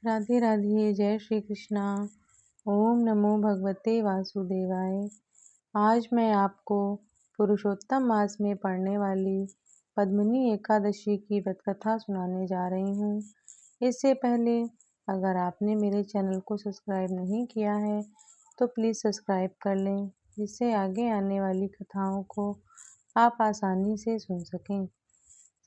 राधे राधे। जय श्री कृष्णा। ओम नमो भगवते वासुदेवाय। आज मैं आपको पुरुषोत्तम मास में पड़ने वाली पद्मिनी एकादशी की व्रत कथा सुनाने जा रही हूँ। इससे पहले अगर आपने मेरे चैनल को सब्सक्राइब नहीं किया है तो प्लीज़ सब्सक्राइब कर लें, जिससे आगे आने वाली कथाओं को आप आसानी से सुन सकें।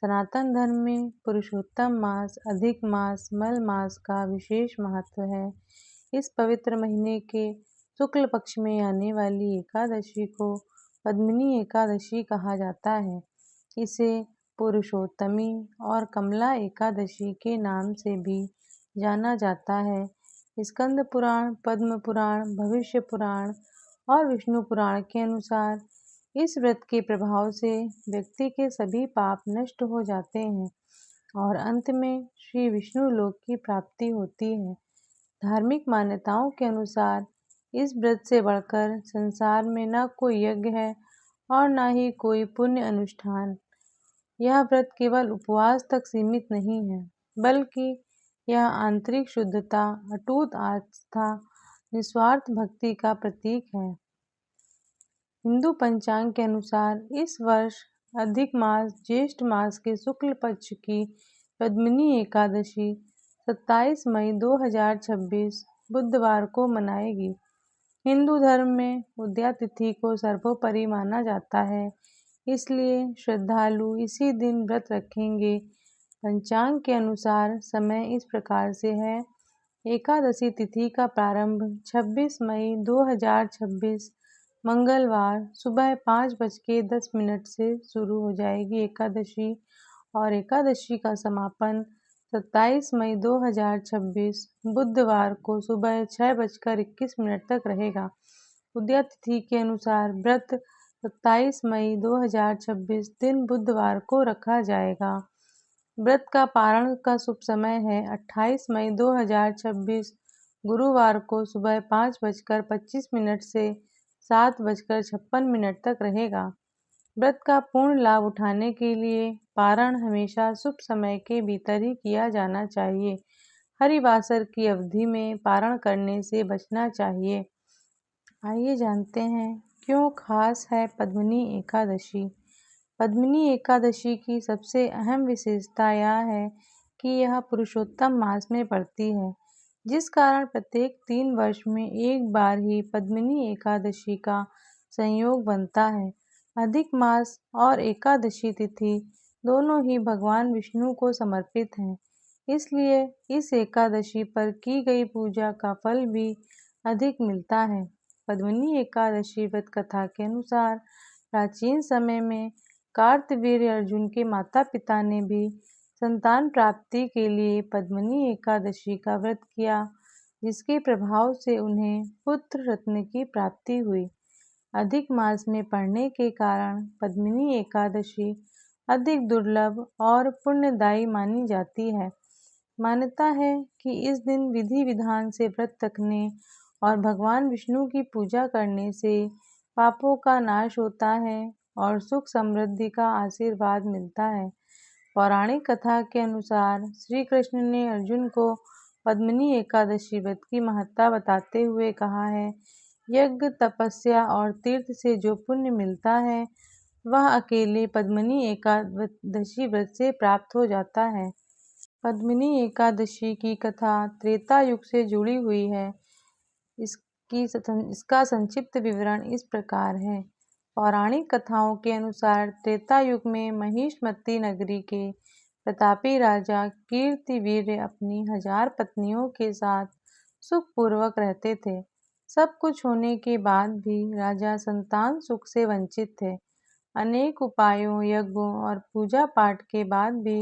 सनातन धर्म में पुरुषोत्तम मास, अधिक मास, मल मास का विशेष महत्व है। इस पवित्र महीने के शुक्ल पक्ष में आने वाली एकादशी को पद्मिनी एकादशी कहा जाता है। इसे पुरुषोत्तमी और कमला एकादशी के नाम से भी जाना जाता है। स्कंद पुराण, पद्म पुराण, भविष्य पुराण और विष्णु पुराण के अनुसार इस व्रत के प्रभाव से व्यक्ति के सभी पाप नष्ट हो जाते हैं और अंत में श्री विष्णु लोक की प्राप्ति होती है। धार्मिक मान्यताओं के अनुसार इस व्रत से बढ़कर संसार में न कोई यज्ञ है और न ही कोई पुण्य अनुष्ठान। यह व्रत केवल उपवास तक सीमित नहीं है, बल्कि यह आंतरिक शुद्धता, अटूट आस्था, निस्वार्थ भक्ति का प्रतीक है। हिंदू पंचांग के अनुसार इस वर्ष अधिक मास ज्येष्ठ मास के शुक्ल पक्ष की पद्मिनी एकादशी 27 मई 2026 बुधवार को मनाएगी। हिंदू धर्म में उदया तिथि को सर्वोपरि माना जाता है, इसलिए श्रद्धालु इसी दिन व्रत रखेंगे। पंचांग के अनुसार समय इस प्रकार से है। एकादशी तिथि का प्रारंभ 26 मई 2026 मंगलवार सुबह 5:10 से शुरू हो जाएगी एकादशी, और एकादशी का समापन 27 मई 2026 बुधवार को सुबह 6:21 तक रहेगा। उदया तिथि के अनुसार व्रत 27 मई 2026 दिन बुधवार को रखा जाएगा। व्रत का पारण का शुभ समय है 28 मई 2026 गुरुवार को सुबह 5:25 से 7:56 तक रहेगा। व्रत का पूर्ण लाभ उठाने के लिए पारण हमेशा शुभ समय के भीतर ही किया जाना चाहिए। हरिवासर की अवधि में पारण करने से बचना चाहिए। आइए जानते हैं क्यों खास है पद्मिनी एकादशी। पद्मिनी एकादशी की सबसे अहम विशेषता यह है कि यह पुरुषोत्तम मास में पड़ती है, जिस कारण प्रत्येक 3 वर्ष में एक बार ही पद्मिनी एकादशी का संयोग बनता है। अधिक मास और एकादशी तिथि दोनों ही भगवान विष्णु को समर्पित हैं, इसलिए इस एकादशी पर की गई पूजा का फल भी अधिक मिलता है। पद्मिनी एकादशी व्रत कथा के अनुसार प्राचीन समय में कार्तवीर्य अर्जुन के माता पिता ने भी संतान प्राप्ति के लिए पद्मिनी एकादशी का व्रत किया, जिसके प्रभाव से उन्हें पुत्र रत्न की प्राप्ति हुई। अधिक मास में पड़ने के कारण पद्मिनी एकादशी अधिक दुर्लभ और पुण्यदायी मानी जाती है। मान्यता है कि इस दिन विधि विधान से व्रत रखने और भगवान विष्णु की पूजा करने से पापों का नाश होता है और सुख समृद्धि का आशीर्वाद मिलता है। पौराणिक कथा के अनुसार श्री कृष्ण ने अर्जुन को पद्मिनी एकादशी व्रत की महत्ता बताते हुए कहा है, यज्ञ, तपस्या और तीर्थ से जो पुण्य मिलता है वह अकेले पद्मिनी एकादशी व्रत से प्राप्त हो जाता है। पद्मिनी एकादशी की कथा त्रेता युग से जुड़ी हुई है। इसका संक्षिप्त विवरण इस प्रकार है। पौराणिक कथाओं के अनुसार त्रेता युग में महिष्मती नगरी के प्रतापी राजा कीर्तिवीर्य अपनी 1000 पत्नियों के साथ सुखपूर्वक रहते थे। सब कुछ होने के बाद भी राजा संतान सुख से वंचित थे। अनेक उपायों, यज्ञों और पूजा पाठ के बाद भी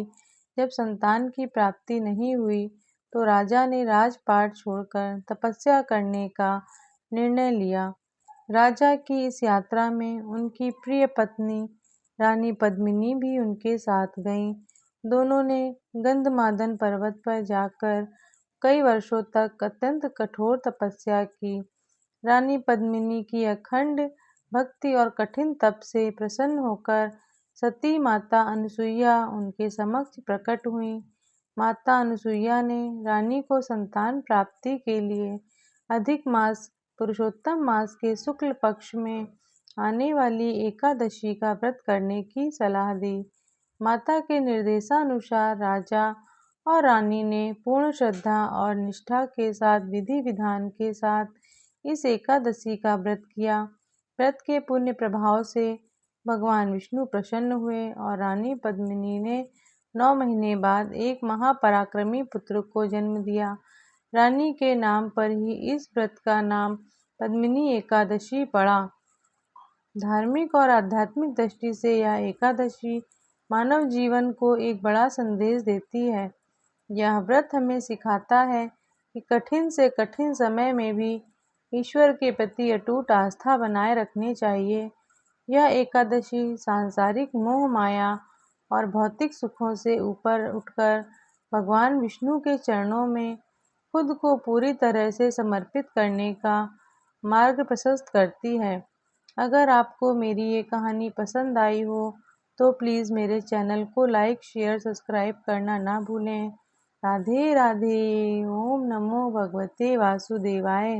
जब संतान की प्राप्ति नहीं हुई तो राजा ने राजपाट छोड़कर तपस्या करने का निर्णय लिया। राजा की इस यात्रा में उनकी प्रिय पत्नी रानी पद्मिनी भी उनके साथ गईं। दोनों ने गंधमादन पर्वत पर जाकर कई वर्षों तक अत्यंत कठोर तपस्या की। रानी पद्मिनी की अखंड भक्ति और कठिन तप से प्रसन्न होकर सती माता अनसुईया उनके समक्ष प्रकट हुईं। माता अनुसुईया ने रानी को संतान प्राप्ति के लिए अधिक मास पुरुषोत्तम मास के शुक्ल पक्ष में आने वाली एकादशी का व्रत करने की सलाह दी। माता के निर्देशानुसार राजा और रानी ने पूर्ण श्रद्धा और निष्ठा के साथ विधि विधान के साथ इस एकादशी का व्रत किया। व्रत के पुण्य प्रभाव से भगवान विष्णु प्रसन्न हुए और रानी पद्मिनी ने 9 महीने बाद एक महापराक्रमी पुत्र को जन्म दिया। रानी के नाम पर ही इस व्रत का नाम पद्मिनी एकादशी पड़ा। धार्मिक और आध्यात्मिक दृष्टि से यह एकादशी मानव जीवन को एक बड़ा संदेश देती है। यह व्रत हमें सिखाता है कि कठिन से कठिन समय में भी ईश्वर के प्रति अटूट आस्था बनाए रखनी चाहिए। यह एकादशी सांसारिक मोह माया और भौतिक सुखों से ऊपर उठकर भगवान विष्णु के चरणों में खुद को पूरी तरह से समर्पित करने का मार्ग प्रशस्त करती है। अगर आपको मेरी ये कहानी पसंद आई हो तो प्लीज़ मेरे चैनल को लाइक, शेयर, सब्सक्राइब करना ना भूलें। राधे राधे। ओम नमो भगवते वासुदेवाय।